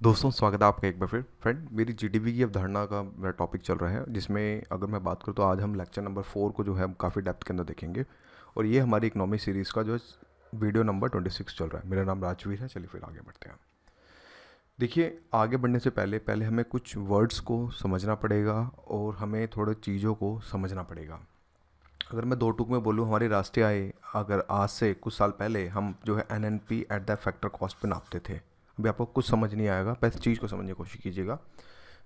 दोस्तों, स्वागत है आपका एक बार फिर। फ्रेंड, मेरी जीडीपी की अवधारणा का मेरा टॉपिक चल रहा है, जिसमें अगर मैं बात करूँ तो आज हम लेक्चर नंबर 4 को जो है हम काफ़ी डेप्थ के अंदर देखेंगे। और ये हमारी इकोनॉमी सीरीज़ का जो है वीडियो नंबर 26 चल रहा है। मेरा नाम राजवीर है। चलिए फिर आगे बढ़ते हैं। देखिए, आगे बढ़ने से पहले पहले हमें कुछ वर्ड्स को समझना पड़ेगा और हमें थोड़े चीज़ों को समझना पड़ेगा। अगर मैं दो टूक में बोलूँ, हमारी राष्ट्रीय आय अगर आज से कुछ साल पहले हम जो है NNP at the factor cost पे नापते थे। अभी आपको कुछ समझ नहीं आएगा, बस चीज़ को समझने की कोशिश कीजिएगा।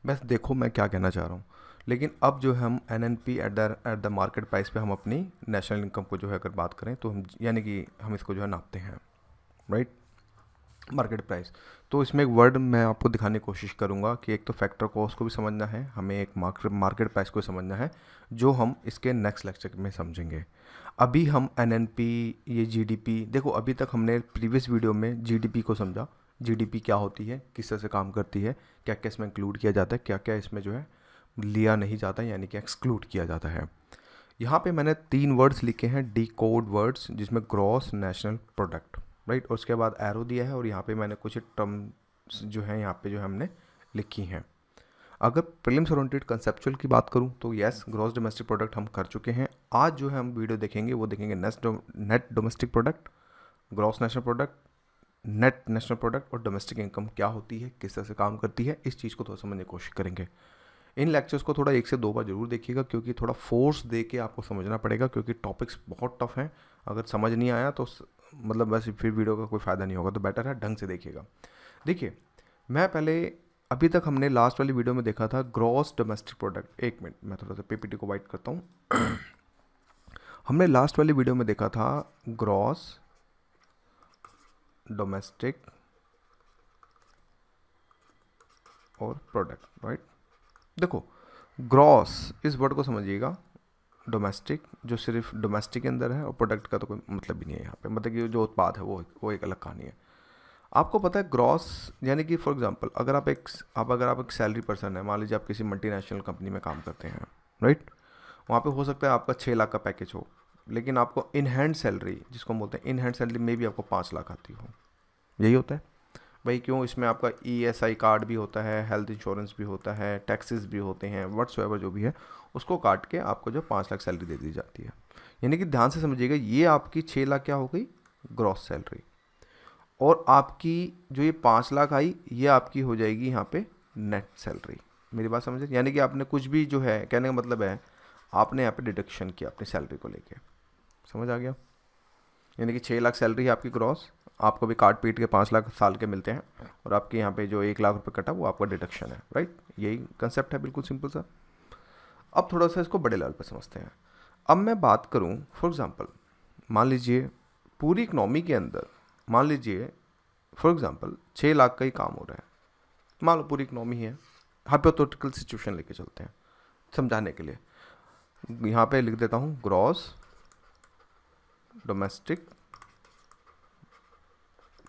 बस देखो मैं क्या कहना चाह रहा हूँ। लेकिन अब जो है हम NNP at the market price पे हम अपनी नेशनल इनकम को जो है अगर बात करें तो हम यानी कि हम इसको जो है नापते हैं, राइट। मार्केट प्राइस, तो इसमें एक वर्ड मैं आपको दिखाने की कोशिश करूंगा कि एक तो फैक्टर कॉस्ट को भी समझना है, हमें एक मार्केट प्राइस को समझना है, जो हम इसके नेक्स्ट लेक्चर में समझेंगे। अभी हम एनएनपी, ये जीडीपी, देखो अभी तक हमने प्रीवियस वीडियो में जीडीपी को समझा। जीडीपी क्या होती है, किस तरह से काम करती है, क्या क्या इसमें इंक्लूड किया जाता है, क्या क्या इसमें जो है लिया नहीं जाता यानी कि एक्सक्लूड किया जाता है। यहाँ पे मैंने 3 वर्ड्स लिखे हैं, डी कोड वर्ड्स, जिसमें ग्रॉस नेशनल प्रोडक्ट, राइट। और उसके बाद एरो दिया है और यहाँ पे मैंने कुछ टर्म्स जो है यहाँ पे जो है हमने लिखी हैं। अगर प्रीलिम्स ओरिएंटेड कंसेप्चुअल की बात करूँ तो यस, ग्रॉस डोमेस्टिक प्रोडक्ट हम कर चुके हैं। आज जो है हम वीडियो देखेंगे वो देखेंगे net domestic product, gross national product, net national product और डोमेस्टिक इनकम क्या होती है, किस तरह से काम करती है, इस चीज़ को थोड़ा समझने की कोशिश करेंगे। इन लेक्चर्स को थोड़ा 1 से 2 बार जरूर देखिएगा, क्योंकि थोड़ा फोर्स दे के आपको समझना पड़ेगा, क्योंकि टॉपिक्स बहुत टफ हैं। अगर समझ नहीं आया तो मतलब बस फिर वीडियो का कोई फ़ायदा नहीं होगा, तो बेटर है ढंग से देखिएगा। देखिए, मैं पहले, अभी तक हमने लास्ट वाली वीडियो में देखा था ग्रॉस डोमेस्टिक प्रोडक्ट। एक मिनट, मैं थोड़ा सा पीपीटी को वाइट करता हूँ। हमने लास्ट वाली वीडियो में देखा था ग्रॉस डोमेस्टिक और प्रोडक्ट, राइट। देखो, ग्रॉस इस वर्ड को समझिएगा, डोमेस्टिक जो सिर्फ डोमेस्टिक के अंदर है, और प्रोडक्ट का तो कोई मतलब भी नहीं है यहाँ पे, मतलब कि जो उत्पाद है वो एक अलग कहानी है। आपको पता है ग्रॉस यानी कि फॉर एग्जांपल अगर आप एक सैलरी पर्सन है, मान लीजिए आप किसी मल्टीनेशनल कंपनी में काम करते हैं, राइट। वहाँ पे हो सकता है आपका 6 लाख का पैकेज हो, लेकिन आपको इन हैंड सैलरी, जिसको हम बोलते हैं इन हैंड सैलरी, में भी आपको 5 लाख आती हो। यही होता है भाई। क्यों? इसमें आपका ईएसआई कार्ड भी होता है, हेल्थ इंश्योरेंस भी होता है, टैक्सेस भी होते हैं, व्हाट्सएवर जो भी है उसको काट के आपको जो 5 लाख सैलरी दे दी जाती है। यानी कि ध्यान से समझिएगा, ये आपकी 6 लाख क्या हो गई, ग्रॉस सैलरी। और आपकी जो ये 5 लाख आई, ये आपकी हो जाएगी यहाँ पे नेट सैलरी। मेरी बात समझे? यानी कि आपने कुछ भी जो है, कहने का मतलब है आपने यहाँ पे डिडक्शन किया अपनी सैलरी को लेके। समझ आ गया? यानी कि 6 लाख सैलरी है आपकी ग्रॉस, आपको भी काट पीट के 5 लाख साल के मिलते हैं, और आपके यहाँ पे जो 1 लाख रुपए कटा वो आपका डिडक्शन है, राइट। यही कंसेप्ट है, बिल्कुल सिंपल सा। अब थोड़ा सा इसको बड़े लेवल पर समझते हैं। अब मैं बात करूँ फॉर एग्जांपल, मान लीजिए पूरी इकनॉमी के अंदर, मान लीजिए फॉर एग्जांपल 6 लाख का ही काम हो रहा है, मान लो पूरी इकनॉमी है। हाइपोथेटिकल सिचुएशन लेके चलते हैं समझाने के लिए। यहाँ पे लिख देता हूँ ग्रॉस डोमेस्टिक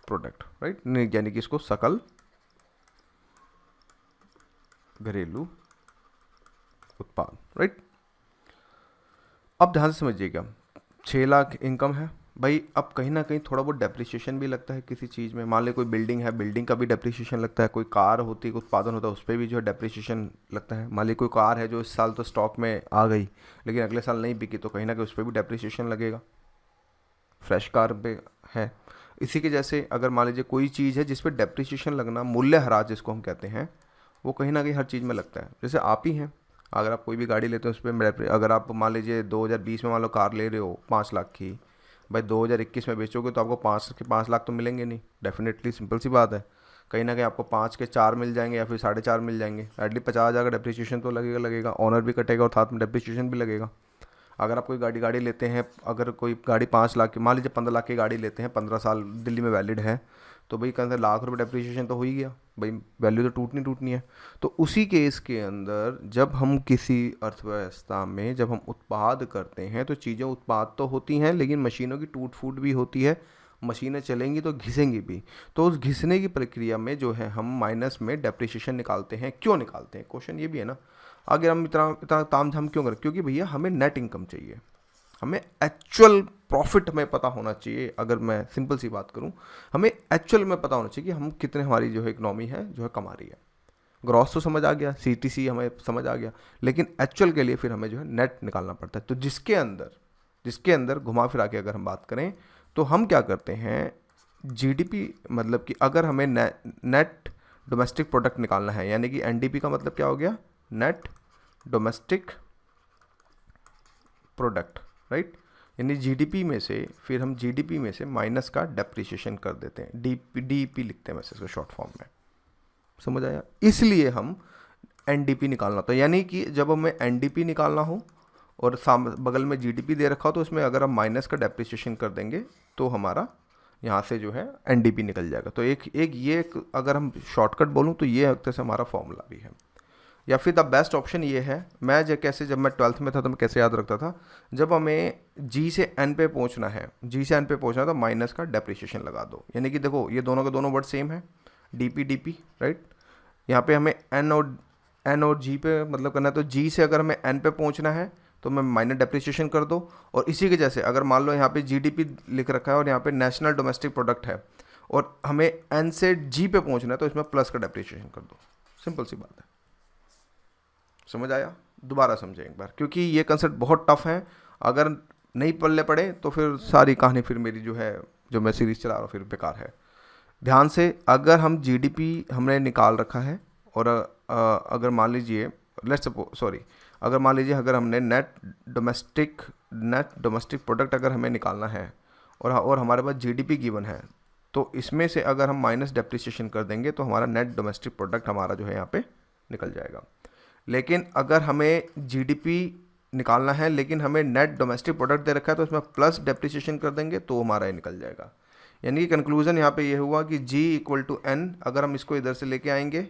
प्रोडक्ट, राइट, यानी कि इसको सकल घरेलू उत्पाद, राइट। अब ध्यान से समझिएगा, 6 लाख इनकम है भाई। अब कहीं ना कहीं थोड़ा बहुत डेप्रिसिएशन भी लगता है किसी चीज़ में। मान ली कोई बिल्डिंग है, बिल्डिंग का भी डेप्रिसिएशन लगता है। कोई कार होती है, उत्पादन होता है, उस पर भी जो है डेप्रिसिएशन लगता है। मान ली कोई कार है जो इस साल तो स्टॉक में आ गई, लेकिन अगले साल नहीं बिकी, तो कहीं ना कहीं उस पर भी डेप्रिसिएशन लगेगा, फ्रेश कार पे है। इसी के जैसे अगर मान लीजिए कोई चीज़ है जिस पर डेप्रिसिएशन लगना, मूल्यह्रास जिसको हम कहते हैं, वो कहीं ना कहीं हर चीज़ में लगता है। जैसे आप ही हैं, अगर आप कोई भी गाड़ी लेते हो उस पर, अगर आप मान लीजिए 2020 में मान लो कार ले रहे हो 5 लाख की, भाई 2021 में बेचोगे तो आपको 5 लाख तो मिलेंगे नहीं, डेफिनेटली, सिंपल सी बात है। कहीं ना कहीं आपको 5 के 4 मिल जाएंगे या फिर 4.5 मिल जाएंगे। एटलीस्ट 50,000 का डेप्रिसिएशन तो लगेगा, ऑनर भी कटेगा और साथ में डेप्रिसिएशन भी लगेगा। अगर आप कोई गाड़ी लेते हैं, अगर कोई गाड़ी 5 लाख की, मान लीजिए 15 लाख की गाड़ी लेते हैं, 15 साल दिल्ली में वैलिड है, तो भाई कहते हैं लाख रुपए डेप्रिसिएशन तो हो ही गया भाई, वैल्यू तो टूटनी है। तो उसी केस के अंदर जब हम किसी अर्थव्यवस्था में जब हम उत्पाद करते हैं, तो चीज़ें उत्पाद तो होती हैं, लेकिन मशीनों की टूट फूट भी होती है। मशीनें चलेंगी तो घिसेंगी भी। तो उस घिसने की प्रक्रिया में जो है हम माइनस में डेप्रिसिएशन निकालते हैं। क्यों निकालते हैं, क्वेश्चन ये भी है ना। आगे हम इतना इतना ताम झाम क्यों करें? क्योंकि भैया हमें नेट इनकम चाहिए। हमें एक्चुअल प्रॉफिट हमें पता होना चाहिए। अगर मैं सिंपल सी बात करूं, हमें एक्चुअल में पता होना चाहिए कि हम कितने, हमारी जो है इकोनॉमी है जो है कमा रही है। ग्रॉस तो समझ आ गया, सीटीसी हमें समझ आ गया, लेकिन एक्चुअल के लिए फिर हमें जो है नेट निकालना पड़ता है। तो जिसके अंदर घुमा फिरा के अगर हम बात करें तो हम क्या करते हैं, जीडीपी मतलब कि अगर हमें नेट डोमेस्टिक प्रोडक्ट निकालना है, यानी कि एनडीपी का मतलब क्या हो गया, नेट डोमेस्टिक प्रोडक्ट, राइट। यानी जीडीपी में से फिर हम जीडीपी में से माइनस का डेप्रिसिएशन कर देते हैं, डीपी लिखते हैं वैसे इसको शॉर्ट फॉर्म में, समझ आया। इसलिए हम एनडीपी निकालना होता है, यानी कि जब हमें एनडीपी निकालना हो और बगल में जीडीपी दे रखा हो तो उसमें अगर हम माइनस का डेप्रिसिएशन कर देंगे तो हमारा यहाँ से जो है एनडीपी निकल जाएगा। तो एक अगर हम शॉर्टकट बोलूँ तो ये एक तरह से हमारा फॉर्मूला भी है। या फिर द बेस्ट ऑप्शन ये है, मैं जब मैं 12th में था तो मैं कैसे याद रखता था, जब हमें जी से एन पे पहुंचना है, तो माइनस का डेप्रिसिएशन लगा दो। यानी कि देखो ये दोनों के दोनों वर्ड सेम है, डीपी, राइट। यहाँ पे हमें एन और जी पे मतलब करना है, तो जी से अगर हमें एन पे पहुंचना है तो मैं माइनस डेप्रिसिएशन कर दो। और इसी के जैसे अगर मान लो यहाँ पे जीडीपी लिख रखा है और यहाँ पे नेशनल डोमेस्टिक प्रोडक्ट है और हमें एन से जी पे पहुंचना है तो इसमें प्लस का डेप्रिसिएशन कर दो। सिंपल सी बात है, समझ आया। दोबारा समझें एक बार, क्योंकि ये कंसेप्ट बहुत टफ है, अगर नहीं पल्ले पड़े तो फिर सारी कहानी फिर मेरी जो मैं सीरीज चला रहा हूँ फिर बेकार है। ध्यान से, अगर हम जीडीपी हमने निकाल रखा है और अगर मान लीजिए अगर हमने नेट डोमेस्टिक प्रोडक्ट अगर हमें निकालना है और हमारे पास जीडीपी गिवन है, तो इसमें से अगर हम माइनस डेप्रिसिएशन कर देंगे तो हमारा नेट डोमेस्टिक प्रोडक्ट हमारा जो है यहाँ पे निकल जाएगा। लेकिन अगर हमें जीडीपी निकालना है लेकिन हमें नेट डोमेस्टिक प्रोडक्ट दे रखा है तो इसमें प्लस डेप्रिसिएशन कर देंगे तो हमारा ये निकल जाएगा। यानी कि कंक्लूजन यहाँ पे ये हुआ कि G इक्वल टू एन, अगर हम इसको इधर से लेके आएंगे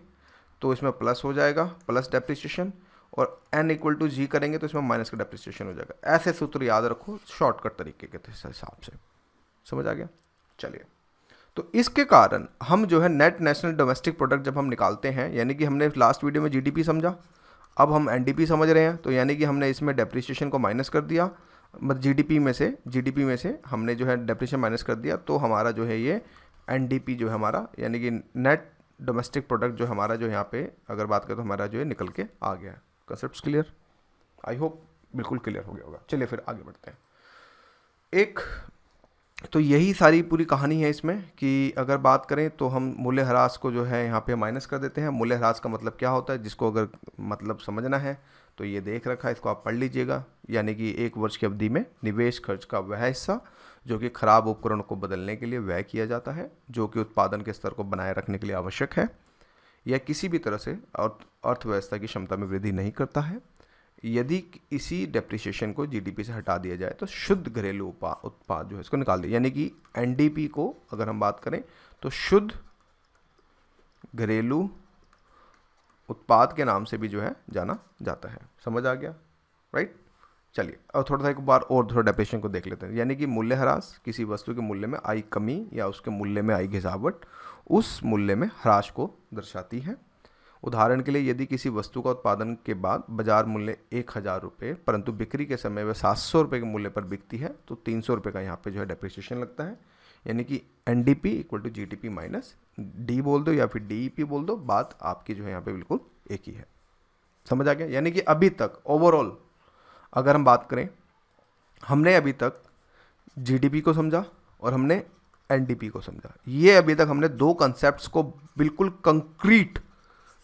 तो इसमें प्लस हो जाएगा, प्लस डेप्रिसिएशन, और n इक्वल टू जी करेंगे तो इसमें माइनस का डेप्रिसिएशन हो जाएगा। ऐसे सूत्र याद रखो शॉर्टकट तरीके के हिसाब से, समझ आ गया। चलिए, तो इसके कारण हम जो है नेट नेशनल डोमेस्टिक प्रोडक्ट जब हम निकालते हैं, यानी कि हमने लास्ट वीडियो में जीडीपी समझा, अब हम एनडीपी समझ रहे हैं, तो यानी कि हमने इसमें डेप्रिसिएशन को माइनस कर दिया, मतलब जीडीपी में से हमने जो है डेप्रिसिएशन माइनस कर दिया, तो हमारा जो है ये एनडीपी जो है हमारा, यानी कि नेट डोमेस्टिक प्रोडक्ट जो हमारा जो यहाँ पे अगर बात करें तो हमारा जो है निकल के आ गया। कंसेप्ट क्लियर, आई होप बिल्कुल क्लियर हो गया होगा। चलिए फिर आगे बढ़ते हैं। तो यही सारी पूरी कहानी है इसमें कि अगर बात करें तो हम मूल्य ह्रास को जो है यहाँ पे माइनस कर देते हैं। मूल्य ह्रास का मतलब क्या होता है, जिसको अगर मतलब समझना है तो ये देख रखा है, इसको आप पढ़ लीजिएगा। यानी कि 1 वर्ष की अवधि में निवेश खर्च का वह हिस्सा जो कि खराब उपकरण को बदलने के लिए व्यय किया जाता है, जो कि उत्पादन के स्तर को बनाए रखने के लिए आवश्यक है, यह किसी भी तरह से अर्थव्यवस्था की क्षमता में वृद्धि नहीं करता है। यदि इसी डेप्रिसिएशन को जीडीपी से हटा दिया जाए तो शुद्ध घरेलू उत्पाद जो है इसको निकाल दिया। यानी कि एनडीपी को अगर हम बात करें तो शुद्ध घरेलू उत्पाद के नाम से भी जो है जाना जाता है। समझ आ गया, राइट। चलिए अब थोड़ा सा एक बार और थोड़ा डेप्रिसिएशन को देख लेते हैं। यानी कि मूल्य ह्रास किसी वस्तु के मूल्य में आई कमी या उसके मूल्य में आई गिरावट उस मूल्य में ह्रास को दर्शाती है। उदाहरण के लिए, यदि किसी वस्तु का उत्पादन के बाद बाजार मूल्य 1000 रुपये परंतु बिक्री के समय वह 700 रुपये के मूल्य पर बिकती है तो 300 रुपये का यहाँ पे जो है डेप्रिसिएशन लगता है। यानी कि NDP equal to GDP minus D बोल दो या फिर डीईपी बोल दो, बात आपकी जो है यहाँ पे बिल्कुल एक ही है। समझ आ गया। यानी कि अभी तक ओवरऑल अगर हम बात करें, हमने अभी तक जीडीपी को समझा और हमने एनडीपी को समझा। ये अभी तक हमने 2 कंसेप्ट्स को बिल्कुल कंक्रीट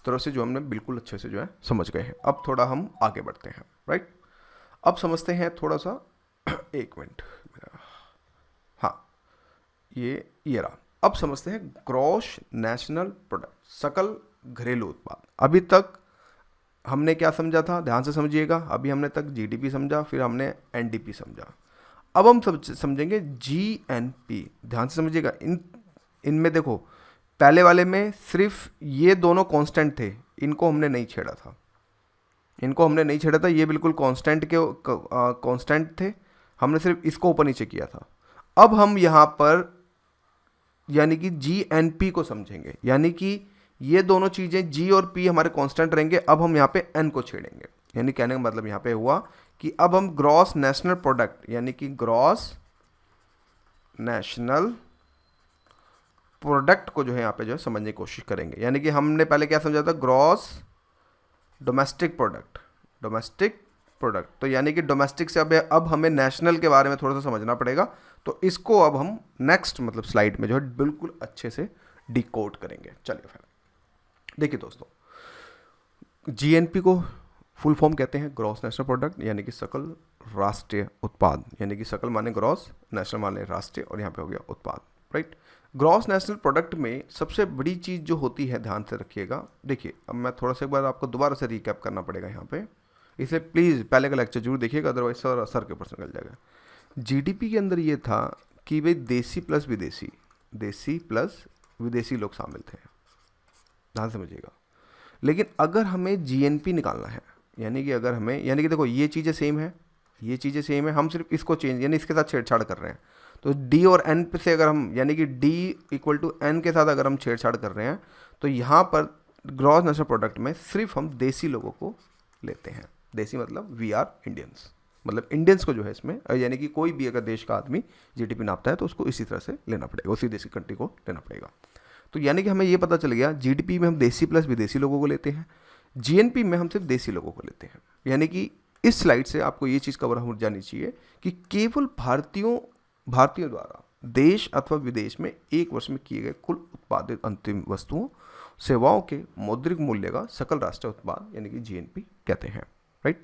तरह से जो हमने बिल्कुल अच्छे से जो है समझ गए हैं। अब थोड़ा हम आगे बढ़ते हैं, राइट। अब समझते हैं थोड़ा सा 1 मिनट, हाँ ये रहा। अब समझते हैं ग्रॉस नेशनल प्रोडक्ट, सकल घरेलू उत्पाद। अभी तक हमने क्या समझा था, ध्यान से समझिएगा। अभी हमने तक जीडीपी समझा, फिर हमने एनडीपी समझा। अब हम समझेंगे जीएनपी। ध्यान से समझिएगा। इनमें देखो, पहले वाले में सिर्फ ये दोनों कांस्टेंट थे, इनको हमने नहीं छेड़ा था। ये बिल्कुल कांस्टेंट थे, हमने सिर्फ इसको ऊपर नीचे किया था। अब हम यहाँ पर यानी कि जीएनपी को समझेंगे। यानी कि ये दोनों चीज़ें जी और पी हमारे कांस्टेंट रहेंगे। अब हम यहाँ पे एन को छेड़ेंगे। यानी कहने का मतलब यहाँ पे हुआ कि अब हम ग्रॉस नेशनल प्रोडक्ट यानी कि ग्रॉस नेशनल प्रोडक्ट को जो है यहाँ पे जो है समझने की कोशिश करेंगे। यानी कि हमने पहले क्या समझा था, gross domestic product, domestic product. तो यानी कि डोमेस्टिक से अब हमें नेशनल के बारे में थोड़ा सा समझना पड़ेगा। तो इसको अब हम नेक्स्ट मतलब स्लाइड में जो है बिल्कुल अच्छे से डिकोड करेंगे। चलिए फिर देखिए दोस्तों, जीएनपी को फुल फॉर्म कहते हैं ग्रॉस नेशनल प्रोडक्ट, यानी कि सकल राष्ट्रीय उत्पाद, यानी कि सकल माने ग्रॉस, नेशनल माने राष्ट्रीय, और यहाँ पे हो गया उत्पाद, राइट। ग्रॉस नेशनल प्रोडक्ट में सबसे बड़ी चीज़ जो होती है, ध्यान से रखिएगा। देखिए अब मैं थोड़ा सा एक बार आपको दोबारा से रिकैप करना पड़ेगा यहाँ पे, इसे प्लीज़ पहले का लेक्चर जरूर देखिएगा, अदरवाइज सर के ऊपर निकल जाएगा। जीडीपी के अंदर ये था कि भाई देसी प्लस विदेशी, देसी प्लस विदेशी लोग शामिल थे, ध्यान समझिएगा। लेकिन अगर हमें जीएनपी निकालना है, यानी कि अगर हमें, यानी कि देखो ये चीज़ें सेम है, ये चीज़ें सेम है, हम सिर्फ इसको चेंज यानी इसके साथ छेड़छाड़ कर रहे हैं। तो डी और एन पे से अगर हम, यानी कि डी इक्वल टू एन के साथ अगर हम छेड़छाड़ कर रहे हैं, तो यहाँ पर ग्रॉस नेशनल प्रोडक्ट में सिर्फ हम देसी लोगों को लेते हैं। देसी मतलब वी आर इंडियंस, मतलब इंडियंस को जो है इसमें, यानी कि कोई भी अगर देश का आदमी जीडीपी नापता है तो उसको इसी तरह से लेना पड़ेगा, उसी देसी कंट्री को लेना पड़ेगा। तो यानी कि हमें ये पता चल गया, जीडीपी में हम देसी प्लस विदेशी लोगों को लेते हैं, जीएनपी में हम सिर्फ देसी लोगों को लेते हैं। यानी कि इस स्लाइड से आपको ये चीज़ कवर हो जानी चाहिए कि केवल भारतीयों द्वारा देश अथवा विदेश में एक वर्ष में किए गए कुल उत्पादित अंतिम वस्तुओं सेवाओं के मौद्रिक मूल्य का सकल राष्ट्रीय उत्पाद यानी कि जीएनपी कहते हैं, राइट।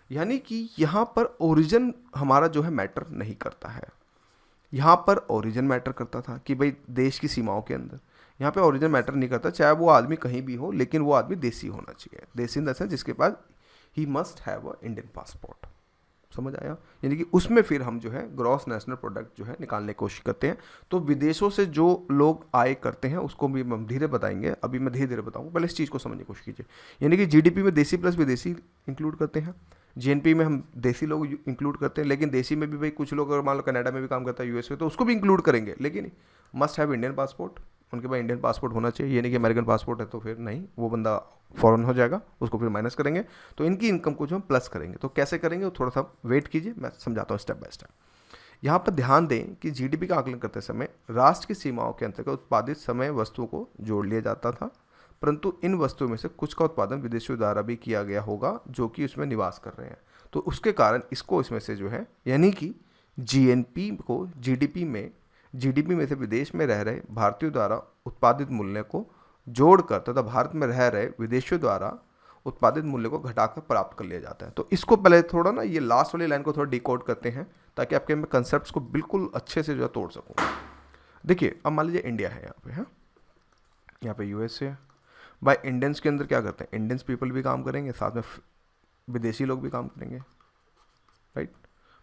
यानी कि यहाँ पर ओरिजिन हमारा जो है मैटर नहीं करता है, यहाँ पर ओरिजिन मैटर करता था कि भाई देश की सीमाओं के अंदर। यहाँ पे ओरिजिन मैटर नहीं करता, चाहे वो आदमी कहीं भी हो, लेकिन वो आदमी देसी होना चाहिए। देसी इन द सेंस जिसके पास ही must have a Indian passport, समझ आया। यानी कि उसमें फिर हम जो है ग्रॉस नेशनल प्रोडक्ट जो है निकालने की कोशिश करते हैं। तो विदेशों से जो लोग आय करते हैं उसको भी हम धीरे बताएंगे, अभी मैं धीरे धीरे बताऊंगा, पहले इस चीज़ को समझने की कोशिश कीजिए। यानी कि जीडीपी में देसी प्लस विदेशी इंक्लूड करते हैं, जीएनपी में हम देसी लोग इंक्लूड करते हैं, लेकिन देसी में भी भाई कुछ लोग अगर मान लो कनाडा में भी काम करता है, यूएस में, तो उसको भी इंक्लूड करेंगे, लेकिन मस्ट हैव इंडियन पासपोर्ट, उनके पास इंडियन पासपोर्ट होना चाहिए। ये नहीं कि अमेरिकन पासपोर्ट है तो फिर नहीं, वो बंदा फॉरेन हो जाएगा, उसको फिर माइनस करेंगे। तो इनकी इनकम को जो हम प्लस करेंगे, तो कैसे करेंगे वो थोड़ा सा वेट कीजिए, मैं समझाता हूँ स्टेप बाय स्टेप। यहाँ पर ध्यान दें कि जीडीपी का आकलन करते समय राष्ट्र की सीमाओं के अंतर्गत उत्पादित समय वस्तुओं को जोड़ लिया जाता था, परंतु इन वस्तुओं में से कुछ का उत्पादन विदेशियों द्वारा भी किया गया होगा जो कि उसमें निवास कर रहे हैं। तो उसके कारण इसको इसमें से जो है, यानी कि जीएनपी को जीडीपी में से विदेश में रह रहे भारतीयों द्वारा उत्पादित मूल्य को जोड़कर तथा भारत में रह रहे विदेशियों द्वारा उत्पादित मूल्य को घटाकर प्राप्त कर लिया जाता है। तो इसको पहले थोड़ा ना, ये लास्ट वाली लाइन को थोड़ा डिकोड करते हैं ताकि आपके मैं कंसेप्ट को बिल्कुल अच्छे से जो है तोड़ सकूँ। देखिए अब मान लीजिए इंडिया है यहाँ पे, है यहाँ पे यूएसए है। भाई इंडियंस के अंदर क्या करते हैं, इंडियंस पीपल भी काम करेंगे, साथ में विदेशी लोग भी काम करेंगे, राइट।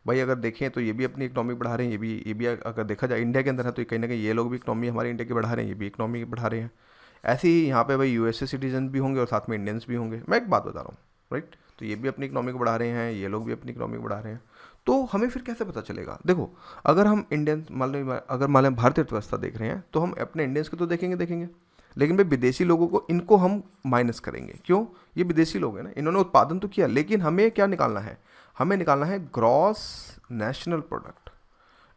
भाई अगर देखें तो ये भी अपनी इकनॉमी बढ़ा रहे हैं, ये भी अगर देखा जाए इंडिया के अंदर है तो कहीं ना कहीं ये लोग भी इकनॉमी हमारे इंडिया की बढ़ा रहे हैं, ये भी इकनॉमी बढ़ा रहे हैं। ऐसे ही यहाँ पे भाई यूएसए सिटीजन भी होंगे और साथ में इंडियंस भी होंगे। मैं एक बात बता रहा हूँ, राइट। तो ये भी अपनी इकनॉमी को बढ़ा रहे हैं, ये लोग भी अपनी इकनॉमी को बढ़ा रहे हैं। तो हमें फिर कैसे पता चलेगा, देखो अगर हम इंडियन मान लो भारतीय अर्थव्यवस्था देख रहे हैं तो हम अपने इंडियंस को तो देखेंगे, लेकिन भाई विदेशी लोगों को, इनको हम माइनस करेंगे। क्यों, ये विदेशी लोग हैं ना, इन्होंने उत्पादन तो किया, लेकिन हमें क्या निकालना है, हमें निकालना है ग्रॉस नेशनल प्रोडक्ट।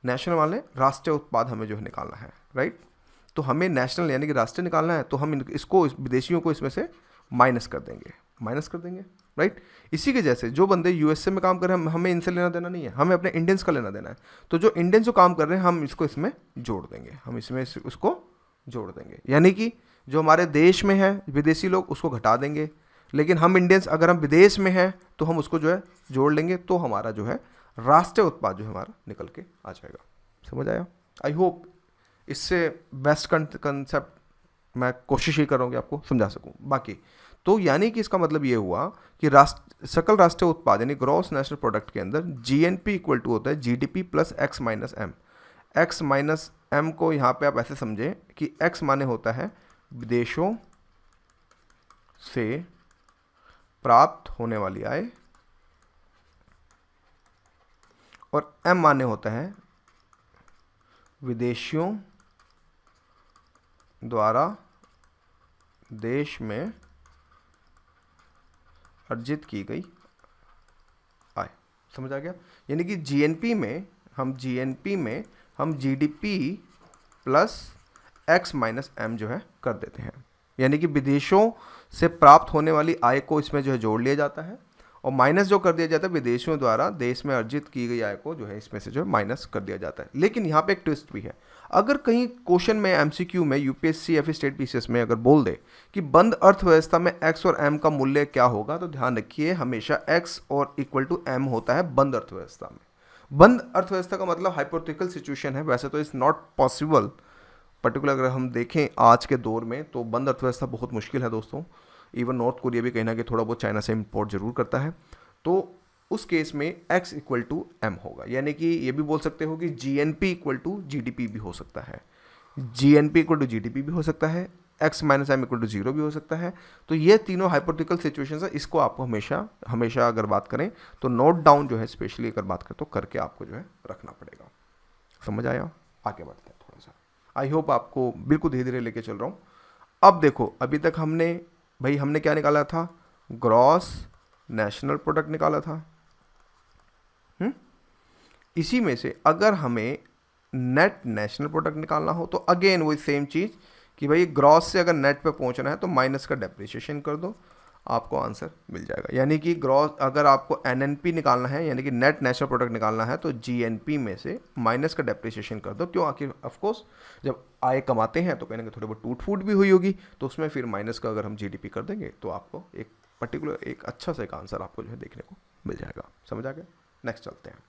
नेशनल वाले राष्ट्रीय उत्पाद हमें जो है निकालना है, राइट। तो हमें नेशनल यानी कि राष्ट्रीय निकालना है, तो हम इसको विदेशियों को इसमें से माइनस कर देंगे, राइट। इसी के जैसे जो बंदे यूएसए में काम कर रहे हैं हमें इनसे लेना देना नहीं है, हमें अपने इंडियंस का लेना देना है। तो जो इंडियंस जो काम कर रहे हैं हम इसको इसमें जोड़ देंगे, हम इसमें उसको जोड़ देंगे। यानी कि जो हमारे देश में है विदेशी लोग उसको घटा देंगे, लेकिन हम इंडियंस अगर हम विदेश में हैं तो हम उसको जो है जोड़ लेंगे, तो हमारा जो है राष्ट्रीय उत्पाद जो है हमारा निकल के आ जाएगा। समझ आया? आई होप इससे बेस्ट कंसेप्ट मैं कोशिश ही करूँगी आपको समझा सकूँ। बाकी तो यानी कि इसका मतलब ये हुआ कि सकल राष्ट्रीय उत्पाद यानी ग्रॉस नेशनल प्रोडक्ट के अंदर जीएनपी इक्वल टू होता है GDP plus X minus M. X minus M को यहाँ पे आप ऐसे समझें कि एक्स माने होता है विदेशों से प्राप्त होने वाली आय और एम माने होता है विदेशियों द्वारा देश में अर्जित की गई आय। समझ आ गया? यानी कि जीएनपी में हम GDP plus X minus M जो है कर देते हैं, यानी कि विदेशों से प्राप्त होने वाली आय को इसमें जो है जोड़ लिया जाता है और माइनस जो कर दिया जाता है विदेशियों द्वारा देश में अर्जित की गई आय को जो है इसमें से जो है माइनस कर दिया जाता है। लेकिन यहाँ पे एक ट्विस्ट भी है, अगर कहीं क्वेश्चन में एमसीक्यू में यूपीएससी या फिर स्टेट पीसीएस में अगर बोल दे कि बंद अर्थव्यवस्था में एक्स और एम का मूल्य क्या होगा, तो ध्यान रखिए हमेशा एक्स और इक्वल टू एम होता है बंद अर्थव्यवस्था में। बंद अर्थव्यवस्था का मतलब हाइपोथेटिकल सिचुएशन है, वैसे तो इट्स नॉट पॉसिबल। पर्टिकुलर अगर हम देखें आज के दौर में तो बंद अर्थव्यवस्था बहुत मुश्किल है दोस्तों। इवन नॉर्थ कोरिया भी कहीं ना कहीं थोड़ा बहुत चाइना से इम्पोर्ट जरूर करता है, तो उस केस में x इक्वल टू एम होगा। यानी कि ये भी बोल सकते हो कि जीएनपी इक्वल टू जीडीपी भी हो सकता है, जीएनपी इक्वल टू जीडीपी भी हो सकता है, x minus M equal to zero भी हो सकता है। तो ये तीनों हाइपोथेटिकल सिचुएशंस है, इसको आपको हमेशा अगर बात करें तो नोट डाउन जो है स्पेशली अगर बात करें तो करके आपको जो है रखना पड़ेगा। समझ आया? आगे बढ़ते हैं थोड़ा सा। आई होप आपको बिल्कुल धीरे धीरे लेके चल रहा हूँ। अब देखो अभी तक हमने क्या निकाला था? ग्रॉस नेशनल प्रोडक्ट निकाला था। इसी में से अगर हमें नेट नेशनल प्रोडक्ट निकालना हो तो अगेन वही सेम चीज़ कि भाई ग्रॉस से अगर नेट पे पहुंचना है तो माइनस का डेप्रिसिएशन कर दो, आपको आंसर मिल जाएगा। यानी कि ग्रॉस अगर आपको एनएनपी निकालना है यानी कि नेट नेशनल प्रोडक्ट निकालना है तो जीएनपी में से माइनस का डेप्रिसिएशन कर दो। क्यों? आखिर ऑफकोर्स जब आय कमाते हैं तो कहीं ना कहीं थोड़ी बहुत टूट फूट भी हुई होगी, तो उसमें फिर माइनस का अगर हम जीडीपी कर देंगे तो आपको एक पर्टिकुलर एक अच्छा सा एक आंसर आपको जो है देखने को मिल जाएगा। समझ आ गया? नेक्स्ट चलते हैं।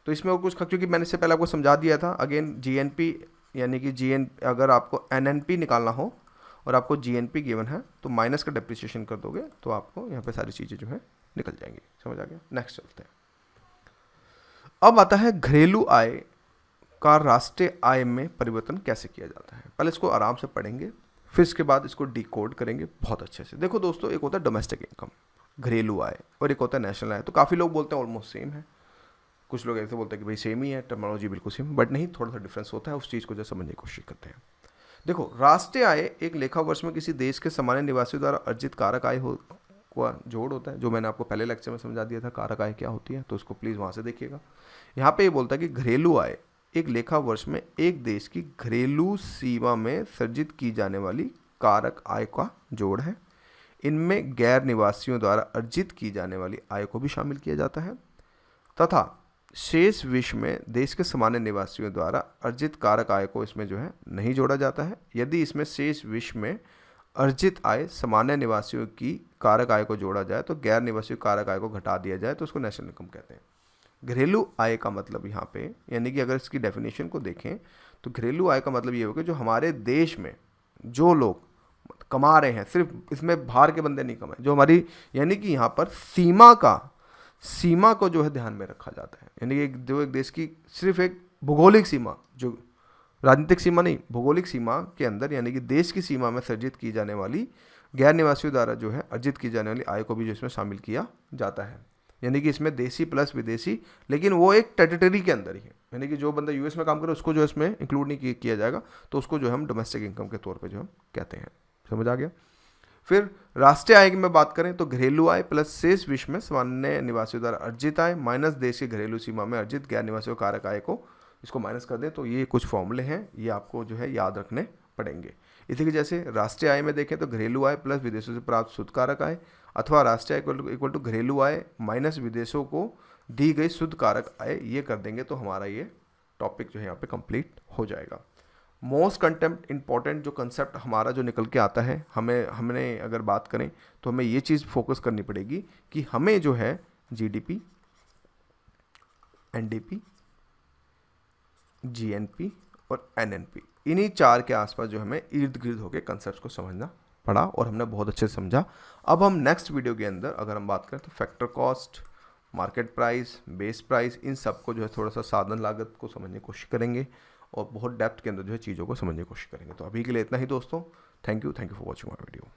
तो इसमें और कुछ, क्योंकि मैंने इससे पहले आपको समझा दिया था, अगेन जीएनपी यानी कि अगर आपको एनएनपी निकालना हो और आपको जीएनपी गिवन है तो माइनस का डेप्रिसिएशन कर दोगे तो आपको यहाँ पे सारी चीज़ें जो है निकल जाएंगी। समझ आ गया? नेक्स्ट चलते हैं। अब आता है घरेलू आय का राष्ट्रीय आय में परिवर्तन कैसे किया जाता है। पहले इसको आराम से पढ़ेंगे, फिर इसके बाद इसको डिकोड करेंगे बहुत अच्छे से। देखो दोस्तों, एक होता है डोमेस्टिक इनकम घरेलू आय और एक होता है नेशनल आय। तो काफ़ी लोग बोलते हैं ऑलमोस्ट सेम है, कुछ लोग ऐसे बोलते हैं कि भाई सेम ही है, टर्मिनोलॉजी बिल्कुल सेम, बट नहीं, थोड़ा सा डिफरेंस होता है। उस चीज़ को जो समझने की कोशिश करते हैं। देखो, राष्ट्रीय आय एक लेखा वर्ष में किसी देश के सामान्य निवासियों द्वारा अर्जित कारक आय का जोड़ होता है, जो मैंने आपको पहले लेक्चर में समझा दिया था कारक आय क्या होती है, तो उसको प्लीज़ वहाँ से देखिएगा। यहाँ पे ये बोलता है कि घरेलू आय एक लेखा वर्ष में एक देश की घरेलू सीमा में सर्जित की जाने वाली कारक आय का जोड़ है। इनमें गैर निवासियों द्वारा अर्जित की जाने वाली आय को भी शामिल किया जाता है तथा शेष विश्व में देश के सामान्य निवासियों द्वारा अर्जित कारक आय को इसमें जो है नहीं जोड़ा जाता है। यदि इसमें शेष विश्व में अर्जित आय सामान्य निवासियों की कारक आय को जोड़ा जाए तो गैर निवासियों कारक आय को घटा दिया जाए तो उसको नेशनल इनकम कहते हैं। घरेलू आय का मतलब यहाँ पे, यानी कि अगर इसकी डेफिनेशन को देखें तो घरेलू आय का मतलब ये होगा जो हमारे देश में जो लोग कमा रहे हैं, सिर्फ इसमें बाहर के बंदे नहीं कमाए, जो हमारी यानी कि यहाँ पर सीमा को जो है ध्यान में रखा जाता है। यानी कि जो एक देश की सिर्फ एक भौगोलिक सीमा, जो राजनीतिक सीमा नहीं, भौगोलिक सीमा के अंदर यानी कि देश की सीमा में सर्जित की जाने वाली गैर निवासियों द्वारा जो है अर्जित की जाने वाली आय को भी जो इसमें शामिल किया जाता है। यानी कि इसमें देसी प्लस विदेशी, लेकिन वो एक टेरिटरी के अंदर ही है। यानी कि जो बंदा यूएस में काम करे उसको जो इसमें इंक्लूड नहीं किया जाएगा, तो उसको जो हम डोमेस्टिक इनकम के तौर पे जो हम कहते हैं। समझ आ गया? फिर राष्ट्रीय आय की में बात करें तो घरेलू आय प्लस शेष विश्व में सामान्य निवासियों द्वारा अर्जित आय माइनस देश की घरेलू सीमा में अर्जित गैर निवासियों कारक आय को इसको माइनस कर दें। तो ये कुछ फॉर्मूले हैं, ये आपको जो है याद रखने पड़ेंगे। इसी के जैसे राष्ट्रीय आय में देखें तो घरेलू आय प्लस विदेशों से प्राप्त शुद्ध कारक आय अथवा राष्ट्रीय आय इक्वल टू घरेलू आय माइनस विदेशों को दी गई शुद्ध कारक आय, ये कर देंगे तो हमारा ये टॉपिक जो है यहाँ पे कंप्लीट हो जाएगा। मोस्ट कंटेम्प्ट इंपॉर्टेंट जो कंसेप्ट हमारा जो निकल के आता है, हमने अगर बात करें तो हमें ये चीज़ फोकस करनी पड़ेगी कि हमें जो है जीडीपी, एनडीपी, जीएनपी और एनएनपी, इन्हीं चार के आसपास जो हमें इर्द गिर्द होकर कंसेप्ट को समझना पड़ा और हमने बहुत अच्छे से समझा। अब हम नेक्स्ट वीडियो के अंदर अगर हम बात करें तो factor cost, market price, base price, इन सब को जो है थोड़ा सा साधन लागत को समझने की कोशिश करेंगे और बहुत डेप्थ के अंदर जो है चीज़ों को समझने की कोशिश करेंगे। तो अभी के लिए इतना ही दोस्तों। Thank you for watching my video.